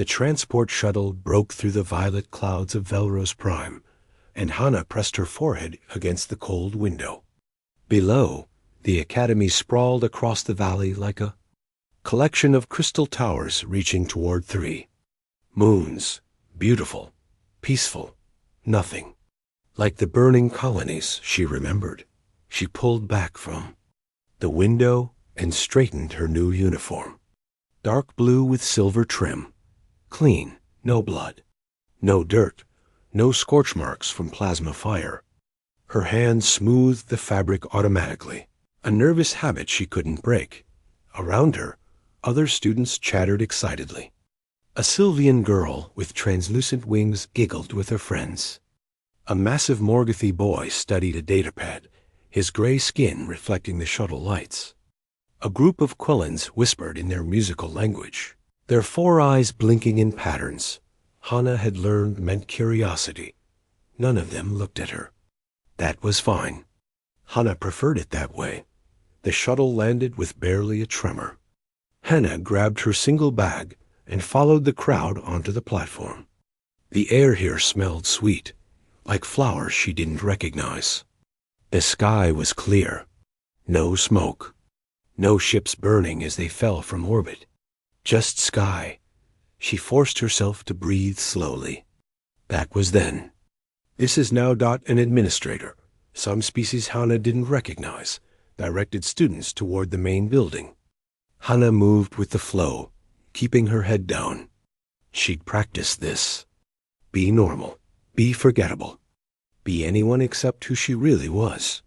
The transport shuttle broke through the violet clouds of Velros Prime, and Hana pressed her forehead against the cold window. Below, the academy sprawled across the valley like a collection of crystal towers reaching toward 3 moons, beautiful, peaceful, nothing. Like the burning colonies she remembered. She pulled back from the window and straightened her new uniform. Dark blue with silver trim. Clean, no blood, no dirt, no scorch marks from plasma fire. Her hand smoothed the fabric automatically, a nervous habit she couldn't break. Around her, other students chattered excitedly. A Sylvian girl with translucent wings giggled with her friends. A massive Morgathy boy studied a datapad, his gray skin reflecting the shuttle lights. A group of Quellans whispered in their musical language, their 4 eyes blinking in patterns Hana had learned meant curiosity. None of them looked at her. That was fine. Hana preferred it that way. The shuttle landed with barely a tremor. Hana grabbed her single bag and followed the crowd onto the platform. The air here smelled sweet, like flowers she didn't recognize. The sky was clear. No smoke. No ships burning as they fell from orbit. Just sky. She forced herself to breathe slowly. That was then. This is now. An administrator, some species Hana didn't recognize, directed students toward the main building. Hana moved with the flow, keeping her head down. She'd practiced this. Be normal. Be forgettable. Be anyone except who she really was.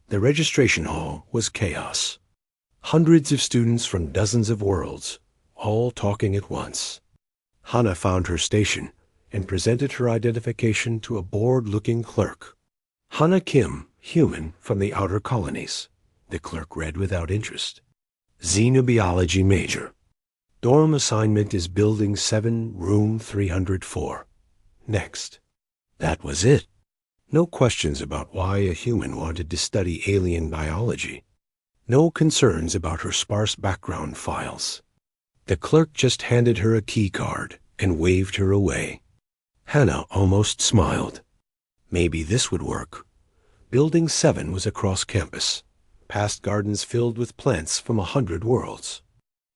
The registration hall was chaos. Hundreds of students from dozens of worlds, all talking at once. Hana found her station and presented her identification to a bored-looking clerk. Hana Kim, human from the outer colonies, the clerk read without interest. Xenobiology major. Dorm assignment is Building 7, Room 304. Next. That was it. No questions about why a human wanted to study alien biology. No concerns about her sparse background files. The clerk just handed her a key card and waved her away. Hana almost smiled. Maybe this would work. Building 7 was across campus, past gardens filled with plants from 100 worlds.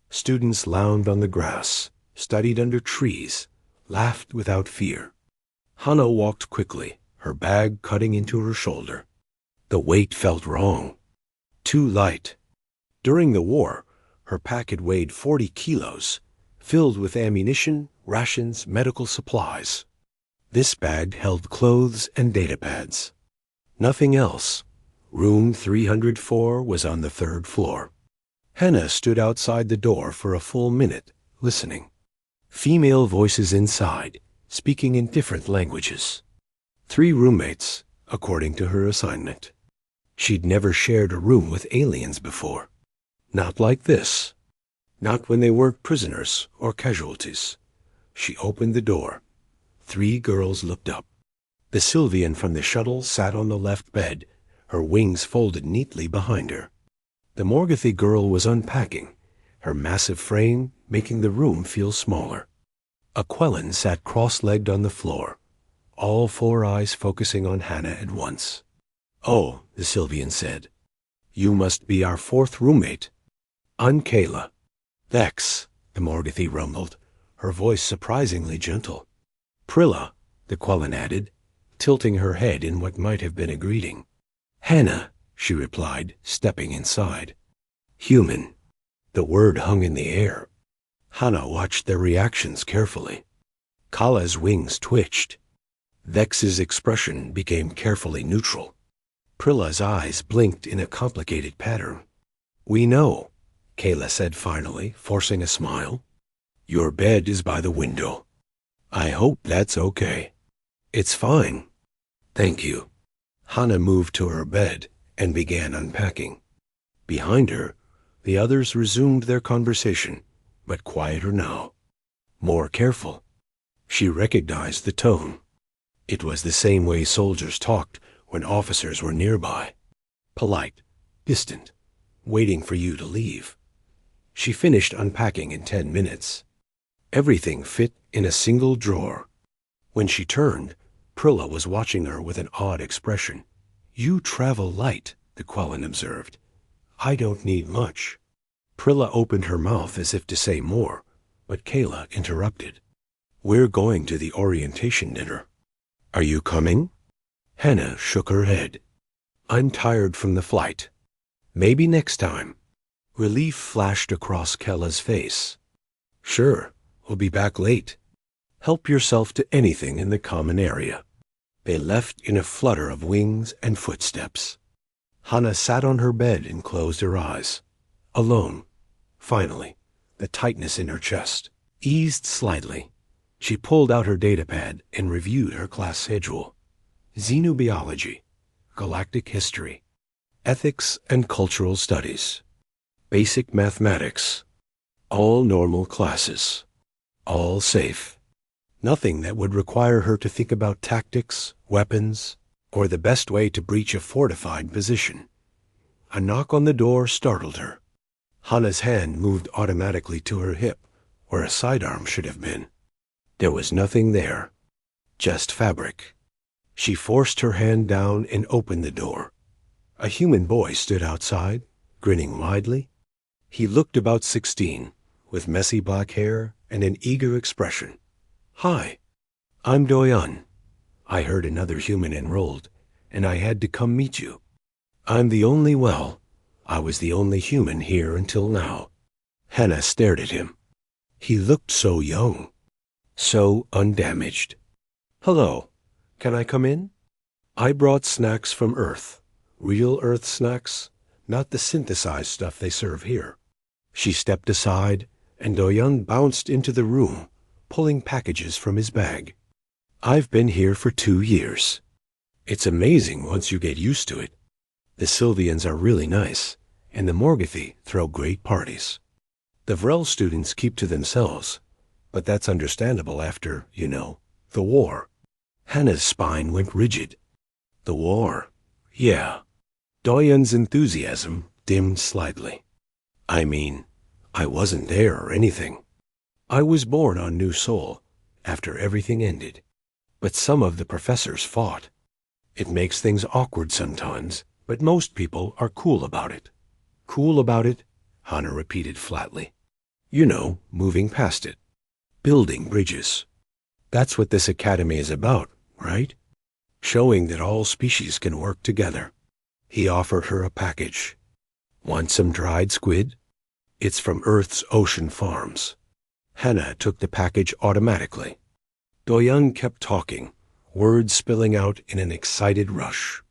Students lounged on the grass, studied under trees, laughed without fear. Hana walked quickly, her bag cutting into her shoulder. The weight felt wrong. Too light. During the war, her pack had weighed 40 kilos, filled with ammunition, rations, medical supplies. This bag held clothes and datapads. Nothing else. Room 304 was on the 3rd floor. Hana stood outside the door for a full minute, listening. Female voices inside, speaking in different languages. 3 roommates, according to her assignment. She'd never shared a room with aliens before. Not like this. Not when they weren't prisoners or casualties. She opened the door. 3 girls looked up. The Sylvian from the shuttle sat on the left bed, her wings folded neatly behind her. The Morgathy girl was unpacking, her massive frame making the room feel smaller. A Quellan sat cross-legged on the floor, all 4 eyes focusing on Hana at once. "Oh," the Sylvian said. "You must be our 4th roommate." "I'm Kayla." "Vex," the Morgathy rumbled, her voice surprisingly gentle. "Prilla," the Quellan added, tilting her head in what might have been a greeting. "Hana," she replied, stepping inside. "Human." The word hung in the air. Hana watched their reactions carefully. Kala's wings twitched. Vex's expression became carefully neutral. Prilla's eyes blinked in a complicated pattern. "We know," Kayla said finally, forcing a smile. "Your bed is by the window. I hope that's okay." "It's fine." "Thank you." Hana moved to her bed and began unpacking. Behind her, the others resumed their conversation, but quieter now. More careful. She recognized the tone. It was the same way soldiers talked when officers were nearby. Polite, distant, waiting for you to leave. She finished unpacking in 10 minutes. Everything fit in a single drawer. When she turned, Prilla was watching her with an odd expression. "You travel light," the Quellan observed. "I don't need much." Prilla opened her mouth as if to say more, but Kayla interrupted. "We're going to the orientation dinner." "Are you coming?" Hannah shook her head. "I'm tired from the flight. Maybe next time." Relief flashed across Kella's face. "Sure, we'll be back late. Help yourself to anything in the common area." They left in a flutter of wings and footsteps. Hannah sat on her bed and closed her eyes. Alone. Finally, the tightness in her chest eased slightly. She pulled out her datapad and reviewed her class schedule. Xenobiology, Galactic History, Ethics and Cultural Studies, Basic Mathematics, all normal classes, all safe. Nothing that would require her to think about tactics, weapons, or the best way to breach a fortified position. A knock on the door startled her. Hannah's hand moved automatically to her hip, where a sidearm should have been. There was nothing there, just fabric. She forced her hand down and opened the door. A human boy stood outside, grinning widely. He looked about 16, with messy black hair and an eager expression. "Hi, I'm Doyan. I heard another human enrolled, and I had to come meet you. I was the only human here until now." Hannah stared at him. He looked so young, so undamaged. "Hello, can I come in? I brought snacks from Earth. Real Earth snacks, not the synthesized stuff they serve here." She stepped aside, and Doyan bounced into the room, pulling packages from his bag. "I've been here for 2 years. It's amazing once you get used to it. The Sylvians are really nice, and the Morgothi throw great parties. The Vrel students keep to themselves, but that's understandable after, the war." Hannah's spine went rigid. "The war? Yeah." Doyan's enthusiasm dimmed slightly. I wasn't there or anything. I was born on New Sol after everything ended. But some of the professors fought. It makes things awkward sometimes, but most people are cool about it." "Cool about it?" Hannah repeated flatly. Moving past it. Building bridges. That's what this academy is about, right? Showing that all species can work together." He offered her a package. "Want some dried squid? It's from Earth's ocean farms." Hannah took the package automatically. Doyan kept talking, words spilling out in an excited rush.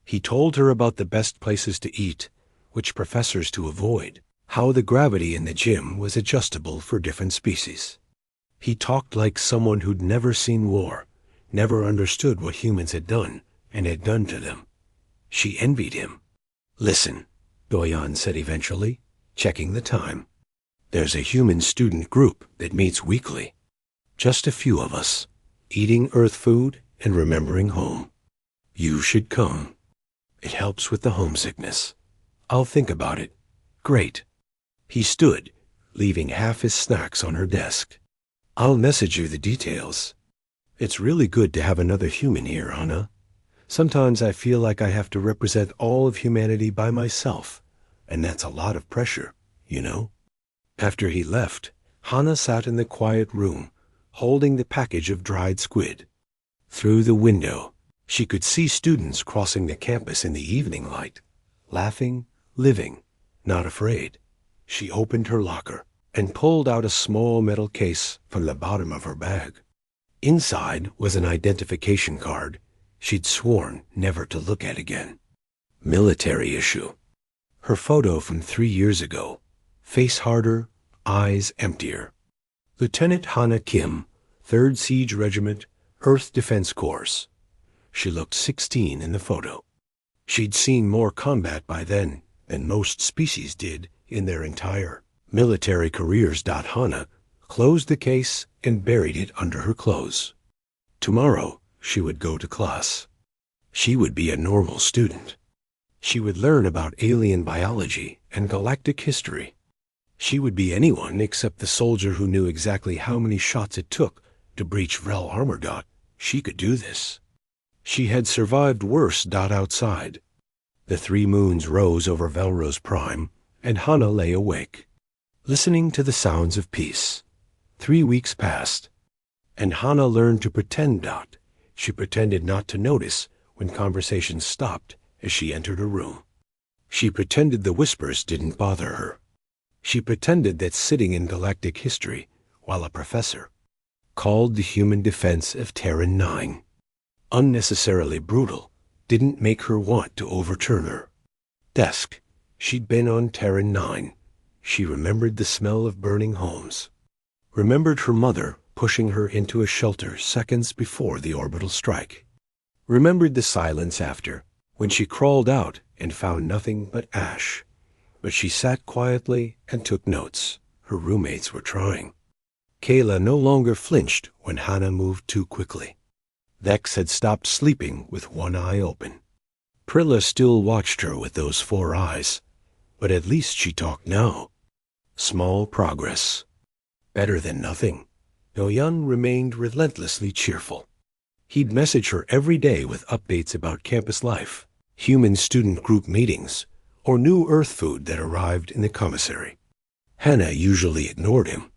He told her about the best places to eat, which professors to avoid, how the gravity in the gym was adjustable for different species. He talked like someone who'd never seen war, never understood what humans had done and had done to them. She envied him. "Listen," Doyan said eventually, checking the time. "There's a human student group that meets weekly. Just a few of us, eating Earth food and remembering home. You should come. It helps with the homesickness. I'll think about it." "Great." He stood, leaving half his snacks on her desk. "I'll message you the details. It's really good to have another human here, Hannah. Sometimes I feel like I have to represent all of humanity by myself, and that's a lot of pressure, After he left, Hannah sat in the quiet room, holding the package of dried squid. Through the window, she could see students crossing the campus in the evening light, laughing, living, not afraid. She opened her locker and pulled out a small metal case from the bottom of her bag. Inside was an identification card she'd sworn never to look at again. Military issue. Her photo from 3 years ago, face harder, eyes emptier. Lieutenant Hannah Kim, 3rd Siege Regiment, Earth Defense Corps. She looked 16 in the photo. She'd seen more combat by then than most species did in their entire military careers. Hannah closed the case and buried it under her clothes. Tomorrow, she would go to class. She would be a normal student. She would learn about alien biology and galactic history. She would be anyone except the soldier who knew exactly how many shots it took to breach Vrel armor. She could do this. She had survived worse. Outside. The 3 moons rose over Velros Prime, and Hana lay awake, listening to the sounds of peace. 3 weeks passed, and Hana learned to pretend. She pretended not to notice when conversations stopped as she entered a room. She pretended the whispers didn't bother her. She pretended that sitting in galactic history while a professor called the human defense of Terran 9 unnecessarily brutal didn't make her want to overturn her desk. She'd been on Terran 9. She remembered the smell of burning homes, remembered her mother pushing her into a shelter seconds before the orbital strike, remembered the silence after, when she crawled out and found nothing but ash. But she sat quietly and took notes. Her roommates were trying. Kayla no longer flinched when Hana moved too quickly. Vex had stopped sleeping with one eye open. Prilla still watched her with those 4 eyes, but at least she talked now. Small progress. Better than nothing. Noyan remained relentlessly cheerful. He'd message her every day with updates about campus life, human student group meetings, or new Earth food that arrived in the commissary. Hana usually ignored him.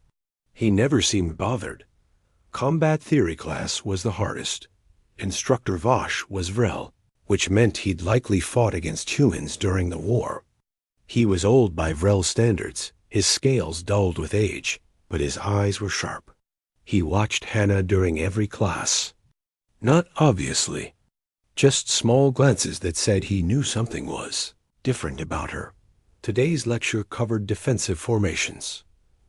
He never seemed bothered. Combat theory class was the hardest. Instructor Vosh was Vrel, which meant he'd likely fought against humans during the war. He was old by Vrel standards, his scales dulled with age, but his eyes were sharp. He watched Hana during every class. Not obviously, just small glances that said he knew something was different about her. Today's lecture covered defensive formations.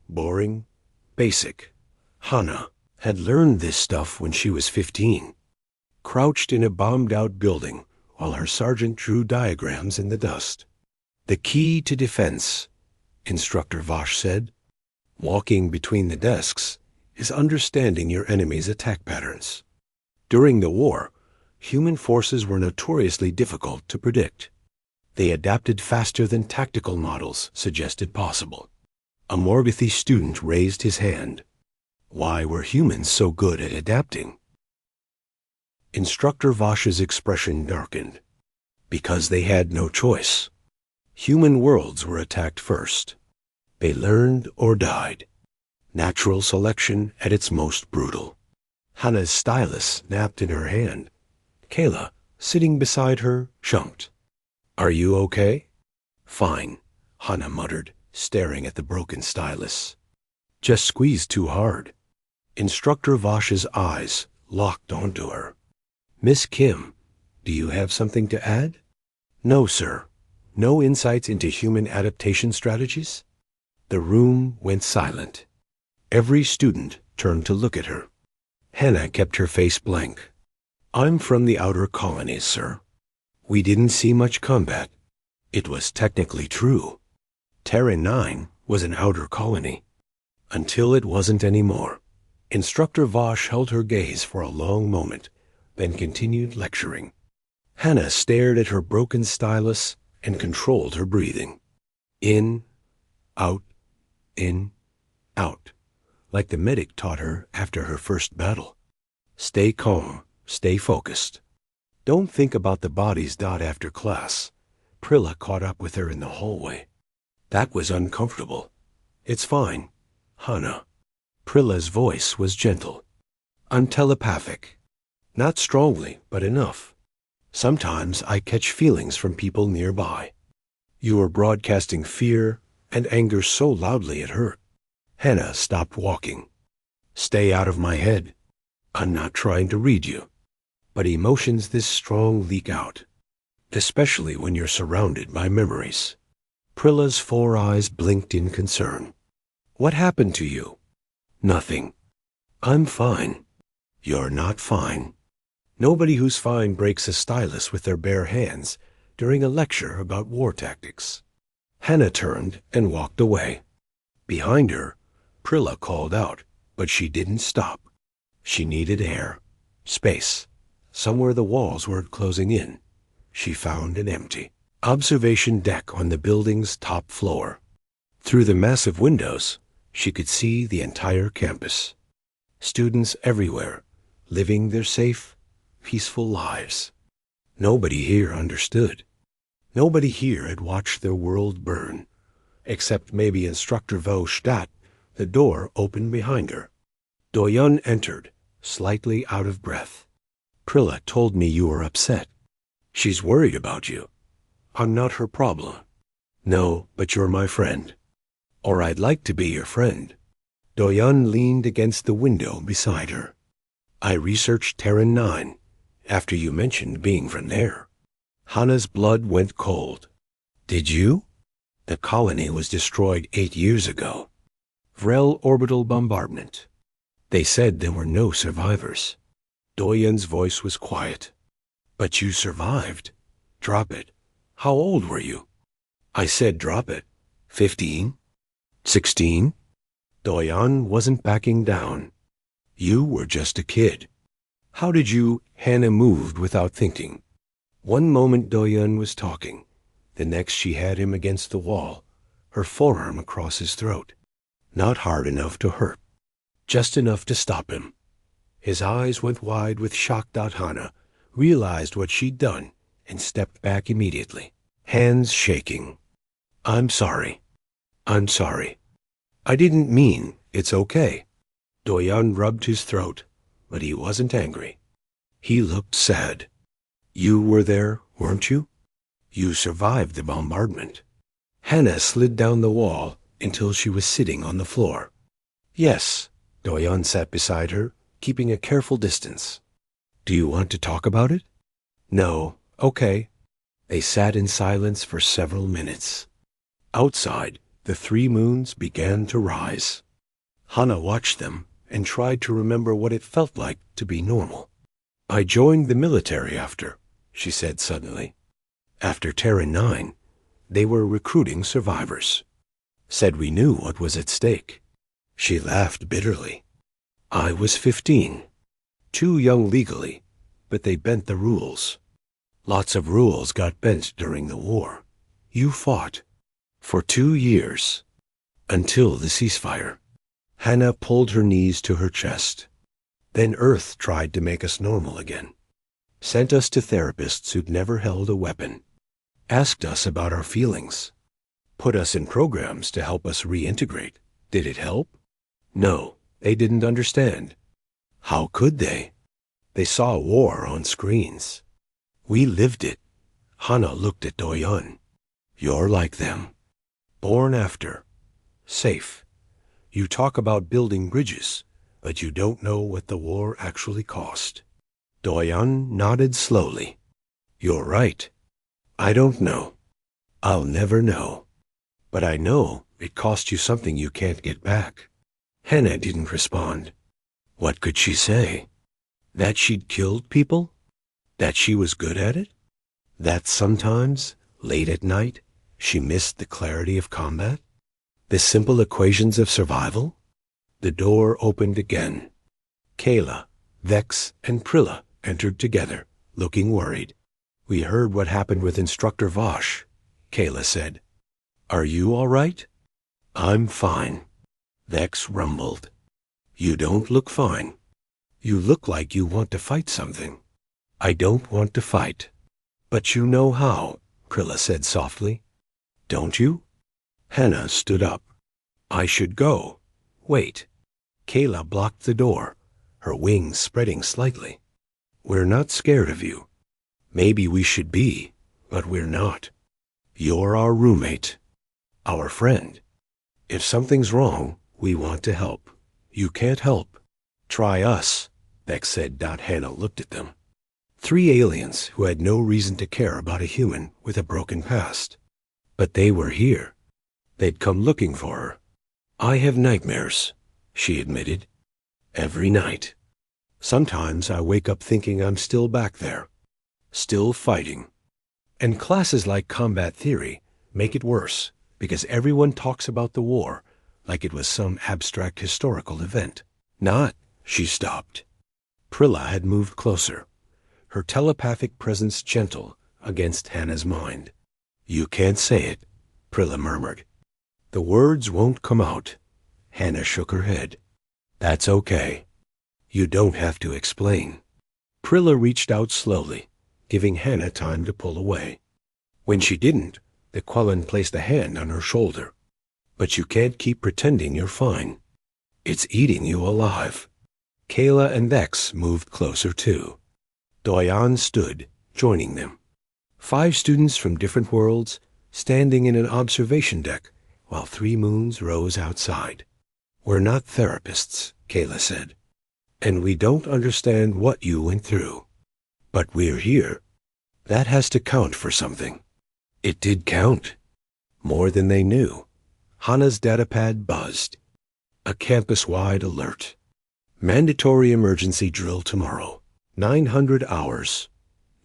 Boring, basic. Hana had learned this stuff when she was 15. Crouched in a bombed-out building while her sergeant drew diagrams in the dust. The key to defense, Instructor Vosh said, walking between the desks, is understanding your enemy's attack patterns. During the war, human forces were notoriously difficult to predict. They adapted faster than tactical models suggested possible. A Morgothi student raised his hand. Why were humans so good at adapting? Instructor Vosh's expression darkened. Because they had no choice. Human worlds were attacked first. They learned or died. Natural selection at its most brutal. Hana's stylus snapped in her hand. Kayla, sitting beside her, chunked. "Are you okay?" "Fine," Hana muttered, staring at the broken stylus. "Just squeezed too hard." Instructor Vosh's eyes locked onto her. "Miss Kim, do you have something to add?" "No, sir. No insights into human adaptation strategies?" The room went silent. Every student turned to look at her. Hana kept her face blank. "I'm from the outer colonies, sir. We didn't see much combat." It was technically true. Terran 9 was an outer colony. Until it wasn't anymore. Instructor Vosh held her gaze for a long moment, then continued lecturing. Hana stared at her broken stylus and controlled her breathing. In, out, like the medic taught her after her first battle. Stay calm, stay focused. Don't think about the bodies. After class, Prilla caught up with her in the hallway. That was uncomfortable. "It's fine, Hana." Prilla's voice was gentle. "I'm telepathic. Not strongly, but enough. Sometimes I catch feelings from people nearby. You are broadcasting fear and anger so loudly it hurt." Hana stopped walking. "Stay out of my head. I'm not trying to read you. But emotions this strong leak out, especially when you're surrounded by memories." Prilla's 4 eyes blinked in concern. "What happened to you?" "Nothing. I'm fine." "You're not fine." Nobody who's fine breaks a stylus with their bare hands during a lecture about war tactics. Hana turned and walked away. Behind her, Prilla called out, but she didn't stop. She needed air, space. Somewhere the walls were closing in. She found an empty observation deck on the building's top floor. Through the massive windows, she could see the entire campus. Students everywhere, living their safe, peaceful lives. Nobody here understood. Nobody here had watched their world burn, except maybe Instructor Vo Stadt. The door opened behind her. Do-Yun entered, slightly out of breath. Prilla told me you were upset. She's worried about you. I'm not her problem. No, but you're my friend. Or I'd like to be your friend. Do-Yun leaned against the window beside her. I researched Terran 9, after you mentioned being from there. Hana's blood went cold. Did you? The colony was destroyed 8 years ago. Vrel orbital bombardment. They said there were no survivors. Do-Yun's voice was quiet. But you survived. Drop it. How old were you? I said drop it. 15? 16? Do-Yun wasn't backing down. You were just a kid. How did you? Hana moved without thinking. One moment Do-Yun was talking. The next she had him against the wall, her forearm across his throat. Not hard enough to hurt. Just enough to stop him. His eyes went wide with shock. Hana realized what she'd done and stepped back immediately, hands shaking. I'm sorry. I'm sorry. I didn't mean. It's okay. Do-Yun rubbed his throat, but he wasn't angry. He looked sad. You were there, weren't you? You survived the bombardment. Hana slid down the wall until she was sitting on the floor. Yes, Do-Yun sat beside her, keeping a careful distance. Do you want to talk about it? No, okay. They sat in silence for several minutes. Outside, the 3 moons began to rise. Hana watched them and tried to remember what it felt like to be normal. I joined the military after, she said suddenly. After Terran 9, they were recruiting survivors. Said we knew what was at stake. She laughed bitterly. I was 15. Too young legally, but they bent the rules. Lots of rules got bent during the war. You fought. For 2 years. Until the ceasefire. Hana pulled her knees to her chest. Then Earth tried to make us normal again. Sent us to therapists who'd never held a weapon. Asked us about our feelings. Put us in programs to help us reintegrate. Did it help? No, they didn't understand. How could they? They saw war on screens. We lived it. Hana looked at Do-Yun. You're like them. Born after. Safe. You talk about building bridges, but you don't know what the war actually cost. Do-Yun nodded slowly. You're right. I don't know. I'll never know. But I know it cost you something you can't get back. Hana didn't respond. What could she say? That she'd killed people? That she was good at it? That sometimes, late at night, she missed the clarity of combat? The simple equations of survival? The door opened again. Kayla, Vex, and Prilla entered together, looking worried. We heard what happened with Instructor Vosh, Kayla said. Are you all right? I'm fine. Vex rumbled. You don't look fine. You look like you want to fight something. I don't want to fight. But you know how, Prilla said softly. Don't you? Hana stood up. I should go. Wait. Kayla blocked the door, her wings spreading slightly. We're not scared of you. Maybe we should be, but we're not. You're our roommate. Our friend. If something's wrong, we want to help. You can't help. Try us, Vex said. Hana looked at them. 3 aliens who had no reason to care about a human with a broken past. But they were here. They'd come looking for her. I have nightmares, she admitted. Every night. Sometimes I wake up thinking I'm still back there. Still fighting. And classes like combat theory make it worse because everyone talks about the war like it was some abstract historical event. Not, she stopped. Prilla had moved closer, her telepathic presence gentle against Hana's mind. You can't say it, Prilla murmured. The words won't come out. Hannah shook her head. That's okay. You don't have to explain. Prilla reached out slowly, giving Hannah time to pull away. When she didn't, the Quellan placed a hand on her shoulder. But you can't keep pretending you're fine. It's eating you alive. Kayla and Vex moved closer too. Doyan stood, joining them. 5 students from different worlds, standing in an observation deck, while 3 moons rose outside. We're not therapists, Kayla said. And we don't understand what you went through. But we're here. That has to count for something. It did count. More than they knew. Hannah's datapad buzzed. A campus-wide alert. Mandatory emergency drill tomorrow. 900 hours.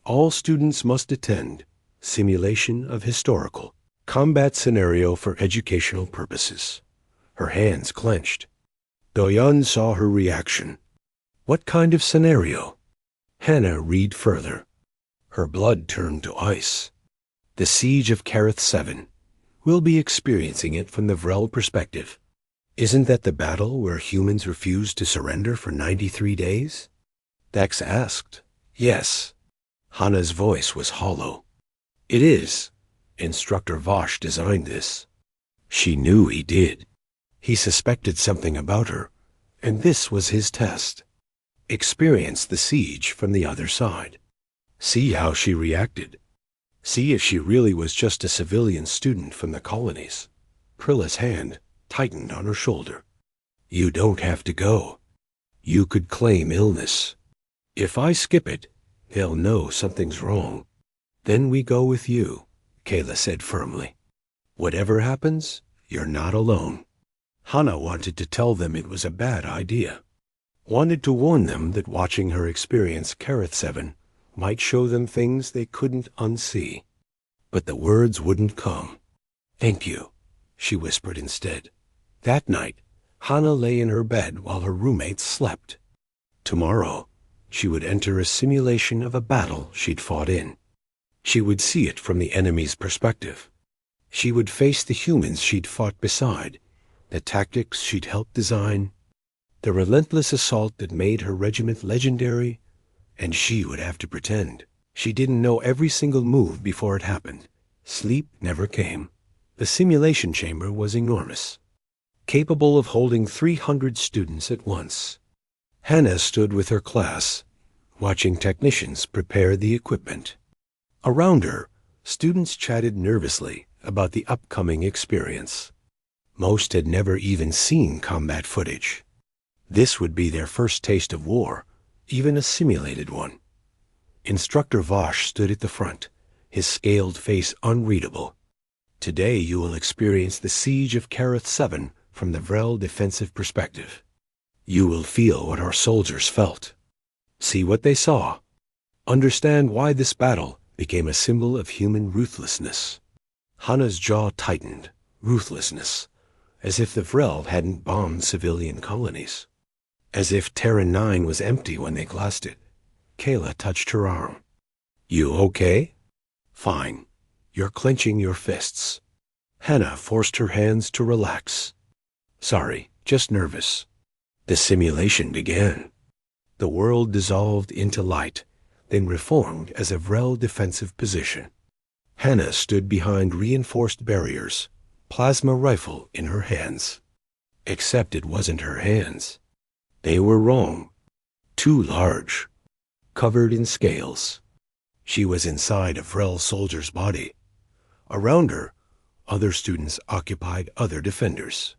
All students must attend. Simulation of historical. Combat scenario for educational purposes. Her hands clenched. Doyan saw her reaction. What kind of scenario? Hannah read further. Her blood turned to ice. The siege of Kareth 7. We'll be experiencing it from the Vrel perspective. Isn't that the battle where humans refused to surrender for 93 days? Dex asked. Yes. Hannah's voice was hollow. It is. Instructor Vosh designed this. She knew he did. He suspected something about her, and this was his test. Experience the siege from the other side. See how she reacted. See if she really was just a civilian student from the colonies. Prilla's hand tightened on her shoulder. You don't have to go. You could claim illness. If I skip it, they'll know something's wrong. Then we go with you, Kayla said firmly. Whatever happens, you're not alone. Hannah wanted to tell them it was a bad idea. Wanted to warn them that watching her experience Kareth 7 might show them things they couldn't unsee. But the words wouldn't come. Thank you, she whispered instead. That night, Hannah lay in her bed while her roommates slept. Tomorrow, she would enter a simulation of a battle she'd fought in. She would see it from the enemy's perspective. She would face the humans she'd fought beside, the tactics she'd helped design, the relentless assault that made her regiment legendary, and she would have to pretend. She didn't know every single move before it happened. Sleep never came. The simulation chamber was enormous, capable of holding 300 students at once. Hannah stood with her class, watching technicians prepare the equipment. Around her, students chatted nervously about the upcoming experience. Most had never even seen combat footage. This would be their first taste of war, even a simulated one. Instructor Vosh stood at the front, his scaled face unreadable. Today you will experience the siege of Kareth 7 from the Vrel defensive perspective. You will feel what our soldiers felt. See what they saw. Understand why this battle became a symbol of human ruthlessness. Hannah's jaw tightened. Ruthlessness. As if the Vrel hadn't bombed civilian colonies. As if Terran 9 was empty when they glassed it. Kayla touched her arm. You okay? Fine. You're clenching your fists. Hannah forced her hands to relax. Sorry, just nervous. The simulation began. The world dissolved into light, then reformed as a Vrel defensive position. Hannah stood behind reinforced barriers, plasma rifle in her hands. Except it wasn't her hands. They were wrong. Too large. Covered in scales. She was inside a Vrel soldier's body. Around her, other students occupied other defenders.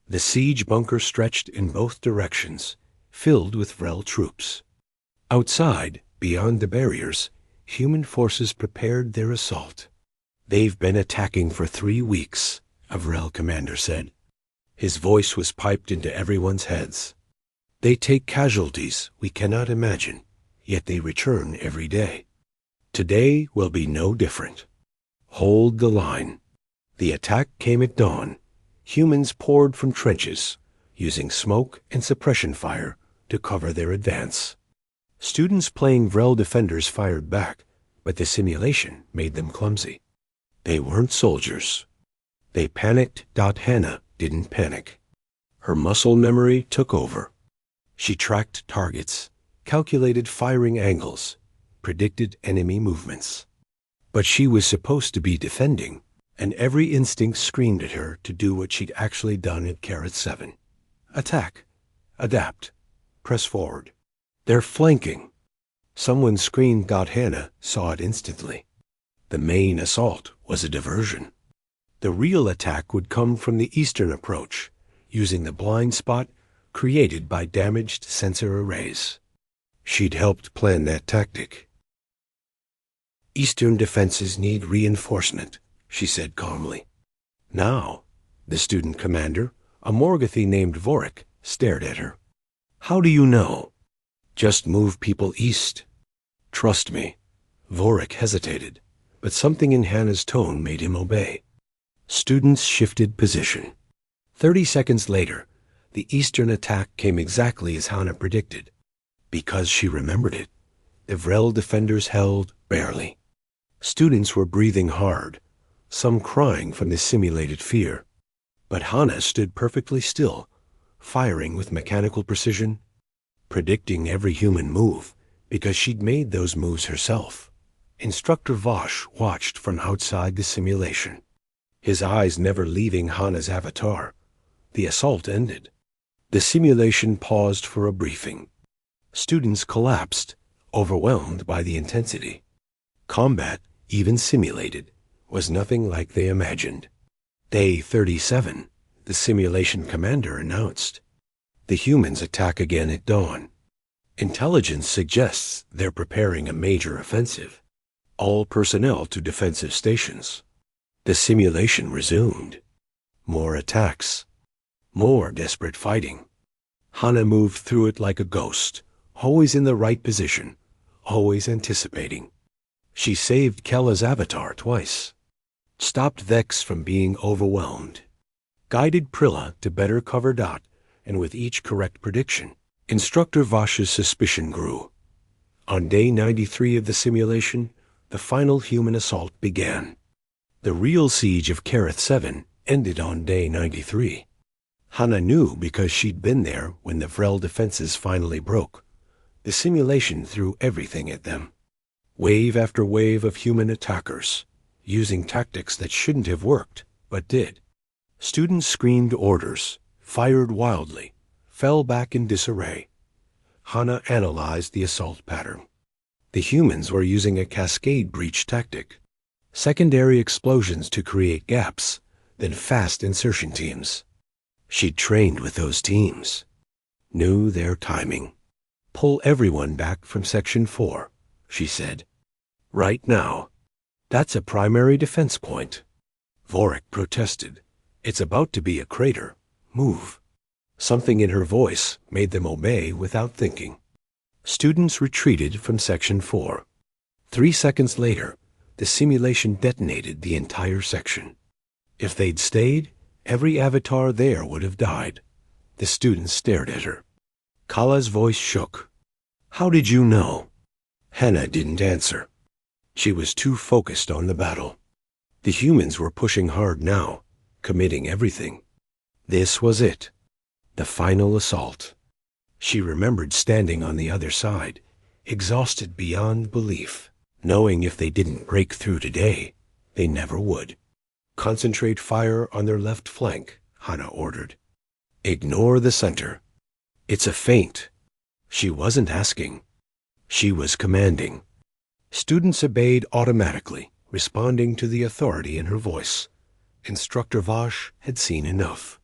The siege bunker stretched in both directions, filled with Vrel troops. Outside, beyond the barriers, human forces prepared their assault. They've been attacking for 3 weeks, a Vrel commander said. His voice was piped into everyone's heads. They take casualties we cannot imagine, yet they return every day. Today will be no different. Hold the line. The attack came at dawn. Humans poured from trenches, using smoke and suppression fire to cover their advance. Students playing Vrel defenders fired back, but the simulation made them clumsy. They weren't soldiers. They panicked. Hannah didn't panic. Her muscle memory took over. She tracked targets, calculated firing angles, predicted enemy movements. But she was supposed to be defending, and every instinct screamed at her to do what she'd actually done at Carrot 7. Attack. Adapt. Press forward. They're flanking. Someone screamed. Hannah saw it instantly. The main assault was a diversion. The real attack would come from the eastern approach, using the blind spot created by damaged sensor arrays. She'd helped plan that tactic. Eastern defenses need reinforcement, she said calmly. Now, the student commander, a Morgothi named Vorik, stared at her. How do you know? Just move people east. Trust me. Vorik hesitated, but something in Hannah's tone made him obey. Students shifted position. 30 seconds later, the eastern attack came exactly as Hannah predicted. Because she remembered it, the Vrel defenders held barely. Students were breathing hard, some crying from the simulated fear. But Hannah stood perfectly still, firing with mechanical precision, predicting every human move because she'd made those moves herself. Instructor Vosh watched from outside the simulation, his eyes never leaving Hannah's avatar. The assault ended. The simulation paused for a briefing. Students collapsed, overwhelmed by the intensity. Combat, even simulated, was nothing like they imagined. Day 37, the simulation commander announced. The humans attack again at dawn. Intelligence suggests they're preparing a major offensive. All personnel to defensive stations. The simulation resumed. More attacks. More desperate fighting. Hannah moved through it like a ghost, always in the right position, always anticipating. She saved Kella's avatar twice. Stopped Vex from being overwhelmed. Guided Prilla to better cover Dot, and with each correct prediction, Instructor Vosh's suspicion grew. On day 93 of the simulation, the final human assault began. The real siege of Carrot 7 ended on day 93. Hannah knew because she'd been there when the Vrel defenses finally broke. The simulation threw everything at them. Wave after wave of human attackers, using tactics that shouldn't have worked, but did. Students screamed orders, fired wildly, fell back in disarray. Hannah analyzed the assault pattern. The humans were using a cascade breach tactic. Secondary explosions to create gaps, then fast insertion teams. She'd trained with those teams. Knew their timing. Pull everyone back from Section 4, she said. Right now. That's a primary defense point. Vorik protested. It's about to be a crater. Move. Something in her voice made them obey without thinking. Students retreated from Section 4. 3 seconds later, the simulation detonated the entire section. If they'd stayed, every avatar there would have died. The students stared at her. Kala's voice shook. How did you know? Hannah didn't answer. She was too focused on the battle. The humans were pushing hard now, committing everything. This was it. The final assault. She remembered standing on the other side, exhausted beyond belief, knowing if they didn't break through today, they never would. Concentrate fire on their left flank, Hannah ordered. Ignore the center. It's a feint. She wasn't asking. She was commanding. Students obeyed automatically, responding to the authority in her voice. Instructor Vosh had seen enough.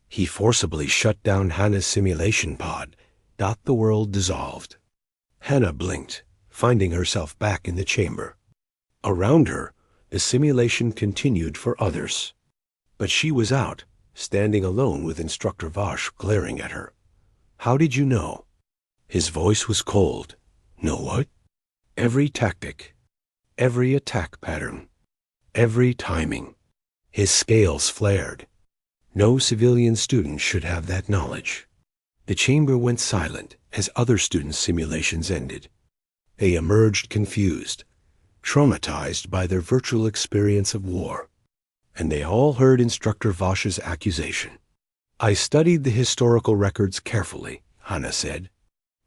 He forcibly shut down Hannah's simulation pod. The world dissolved. Hannah blinked, finding herself back in the chamber. Around her, the simulation continued for others. But she was out, standing alone with Instructor Vosh glaring at her. How did you know? His voice was cold. Know what? Every tactic, every attack pattern, every timing. His scales flared. No civilian student should have that knowledge. The chamber went silent as other students' simulations ended. They emerged confused, traumatized by their virtual experience of war. and they all heard Instructor Vosh's accusation. "I studied the historical records carefully," Hana said.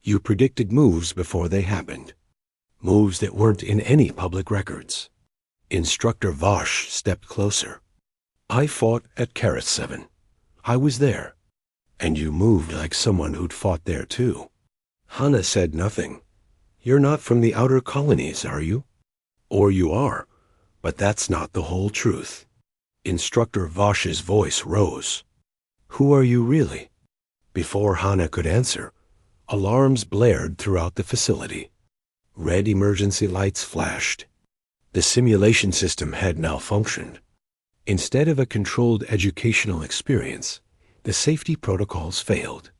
"You predicted moves before they happened. Moves that weren't in any public records." Instructor Vosh stepped closer. "I fought at Karat 7. I was there. And you moved like someone who'd fought there too." Hana said nothing. "You're not from the outer colonies, are you? Or you are, but that's not the whole truth." Instructor Vosh's voice rose. "Who are you really?" Before Hana could answer, alarms blared throughout the facility. Red emergency lights flashed. The simulation system had malfunctioned. Instead of a controlled educational experience, the safety protocols failed.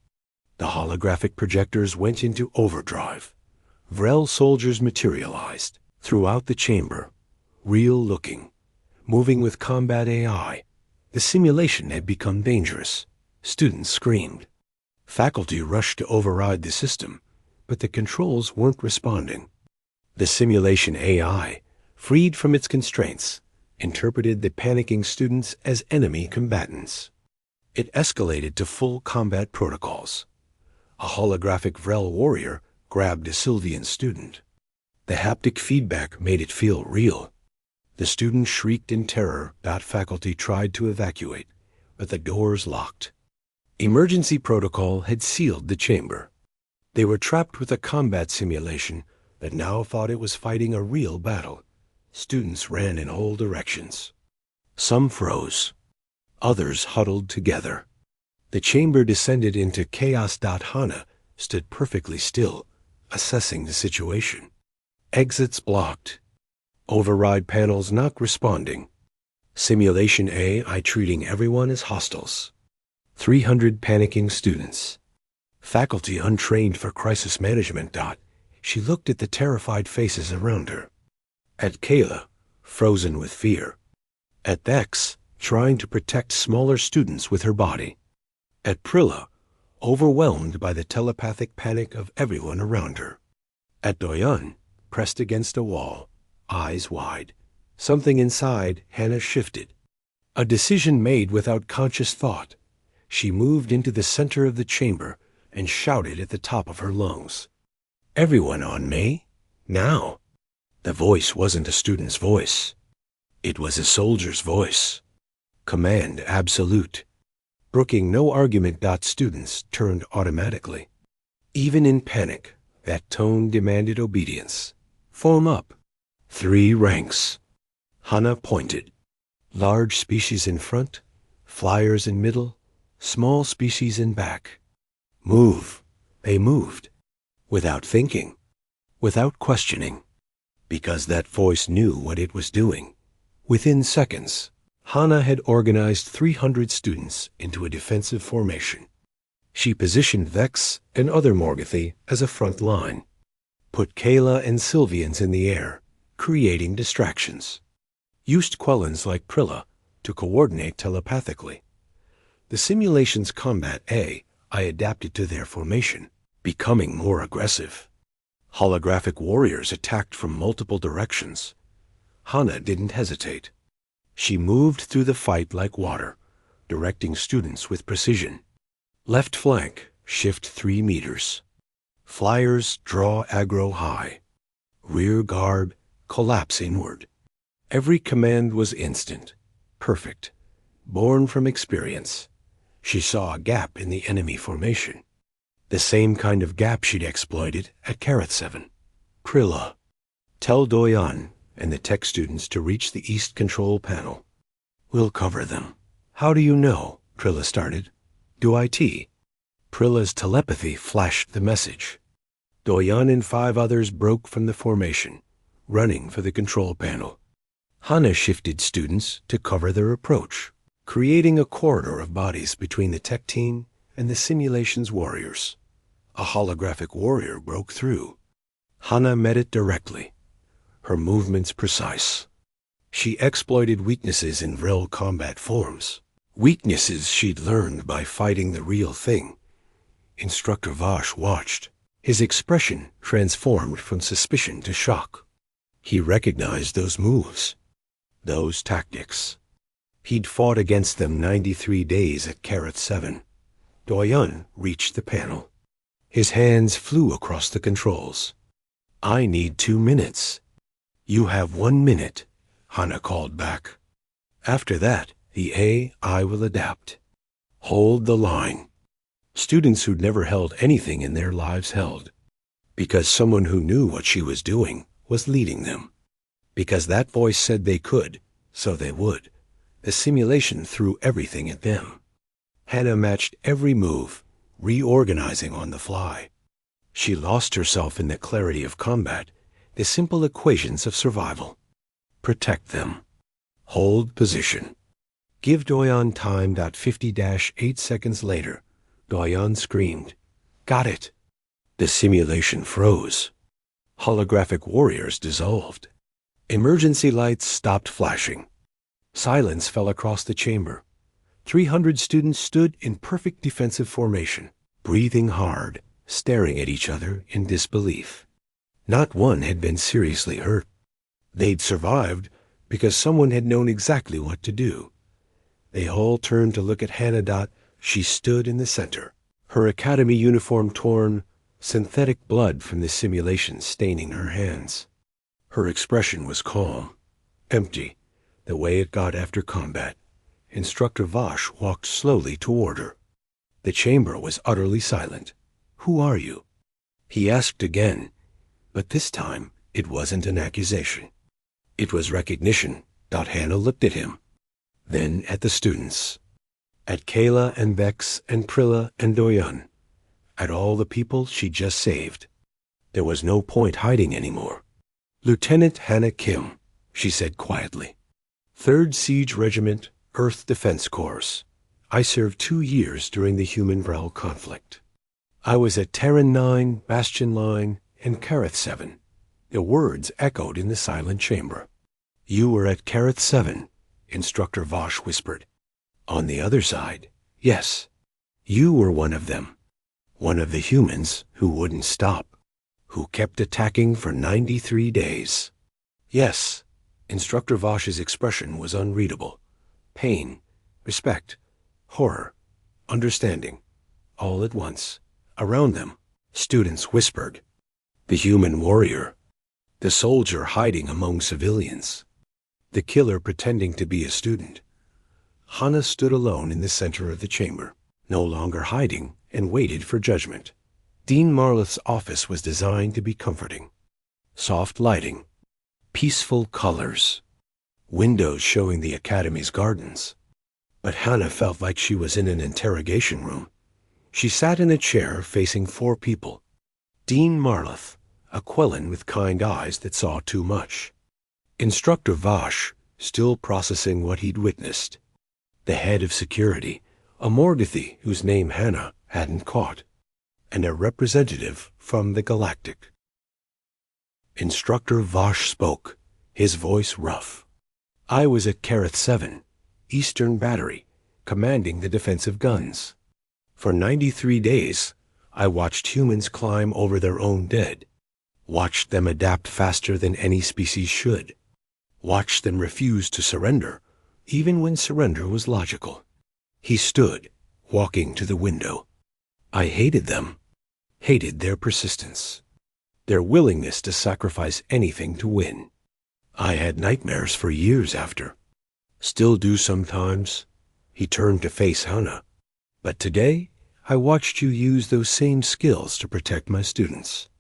The holographic projectors went into overdrive. Vrel soldiers materialized throughout the chamber, real-looking, moving with combat AI. The simulation had become dangerous. Students screamed. Faculty rushed to override the system, but the controls weren't responding. The simulation AI, freed from its constraints, interpreted the panicking students as enemy combatants. It escalated to full combat protocols. A holographic Vrel warrior grabbed a Sylvian student. The haptic feedback made it feel real. The student shrieked in terror. Faculty tried to evacuate, but the doors locked. Emergency protocol had sealed the chamber. They were trapped with a combat simulation that now thought it was fighting a real battle. Students ran in all directions. Some froze. Others huddled together. The chamber descended into chaos. Hana stood perfectly still, assessing the situation. Exits blocked. Override panels not responding. Simulation AI treating everyone as hostiles. 300 panicking students. Faculty untrained for crisis management. She looked at the terrified faces around her. At Kayla, frozen with fear. At Vex, trying to protect smaller students with her body. At Prilla, overwhelmed by the telepathic panic of everyone around her. At Doyan, pressed against a wall, eyes wide. Something inside Hana shifted. A decision made without conscious thought. She moved into the center of the chamber and shouted at the top of her lungs. "Everyone on me? Now!" The voice wasn't a student's voice. It was a soldier's voice. Command absolute. Brooking no argument. Students turned automatically. Even in panic, that tone demanded obedience. "Form up." 3 ranks. Hana pointed. Large species in front, flyers in middle, small species in back. Move. They moved. Without thinking. Without questioning. Because that voice knew what it was doing. Within seconds, Hana had organized 300 students into a defensive formation. She positioned Vex and other Morgothi as a front line. Put Kayla and Sylvians in the air, creating distractions. Used Quellans like Prilla to coordinate telepathically. The simulation's combat AI adapted to their formation, becoming more aggressive. Holographic warriors attacked from multiple directions. Hana didn't hesitate. She moved through the fight like water, directing students with precision. Left flank, shift 3 meters. Flyers draw aggro high. Rear guard, collapse inward. Every command was instant, perfect, born from experience. She saw a gap in the enemy formation. The same kind of gap she'd exploited at Karat 7. Prilla. Tell Doyan and the tech students to reach the east control panel. We'll cover them. How do you know? Prilla started. Do IT? Prilla's telepathy flashed the message. Doyan and 5 others broke from the formation, running for the control panel. Hana shifted students to cover their approach, creating a corridor of bodies between the tech team and the simulation's warriors. A holographic warrior broke through. Hana met it directly, her movements precise. She exploited weaknesses in Vrel combat forms, weaknesses she'd learned by fighting the real thing. Instructor Vosh watched. His expression transformed from suspicion to shock. He recognized those moves, those tactics. He'd fought against them 93 days at Carrot 7. Doyon reached the panel. His hands flew across the controls. I need 2 minutes. You have 1 minute, Hana called back. After that, the AI will adapt. Hold the line. Students who'd never held anything in their lives held. Because someone who knew what she was doing was leading them. Because that voice said they could, so they would. The simulation threw everything at them. Hana matched every move, reorganizing on the fly. She lost herself in the clarity of combat, the simple equations of survival. Protect them. Hold position. Give Doyon time. 50-8 seconds later, Doyon screamed, "Got it!" The simulation froze. Holographic warriors dissolved. Emergency lights stopped flashing. Silence fell across the chamber. 300 students stood in perfect defensive formation, breathing hard, staring at each other in disbelief. Not one had been seriously hurt. They'd survived because someone had known exactly what to do. They all turned to look at Hana. She stood in the center, her academy uniform torn, synthetic blood from the simulation staining her hands. Her expression was calm, empty, the way it got after combat. Instructor Vosh walked slowly toward her. The chamber was utterly silent. "Who are you?" He asked again, but this time it wasn't an accusation. It was recognition. Hana looked at him, then at the students, at Kayla and Bex and Prilla and Doyon, at all the people she just saved. There was no point hiding anymore. "Lieutenant Hana Kim," she said quietly. "3rd Siege Regiment, Earth Defense Corps. I served 2 years during the Human-Vrel conflict. I was at Terran 9, Bastion Line, and Kareth 7. The words echoed in the silent chamber. "You were at Kareth 7, Instructor Vosh whispered. "On the other side, yes. You were one of them. One of the humans who wouldn't stop, who kept attacking for 93 days. "Yes." Instructor Vosh's expression was unreadable. Pain, respect, horror, understanding, all at once. Around them, students whispered. The human warrior. The soldier hiding among civilians. The killer pretending to be a student. Hana stood alone in the center of the chamber, no longer hiding, and waited for judgment. Dean Marloth's office was designed to be comforting. Soft lighting, peaceful colors, windows showing the academy's gardens. But Hana felt like she was in an interrogation room. She sat in a chair facing 4 people. Dean Marloth, a Quellan with kind eyes that saw too much. Instructor Vosh, still processing what he'd witnessed. The head of security, a Morgothi whose name Hana hadn't caught. And a representative from the Galactic. Instructor Vosh spoke, his voice rough. "I was at Kareth 7, Eastern Battery, commanding the defensive guns. For 93 days, I watched humans climb over their own dead. Watched them adapt faster than any species should. Watched them refuse to surrender, even when surrender was logical." He stood, walking to the window. "I hated them. Hated their persistence. Their willingness to sacrifice anything to win. I had nightmares for years after. Still do sometimes." He turned to face Hana. "But today, I watched you use those same skills to protect my students.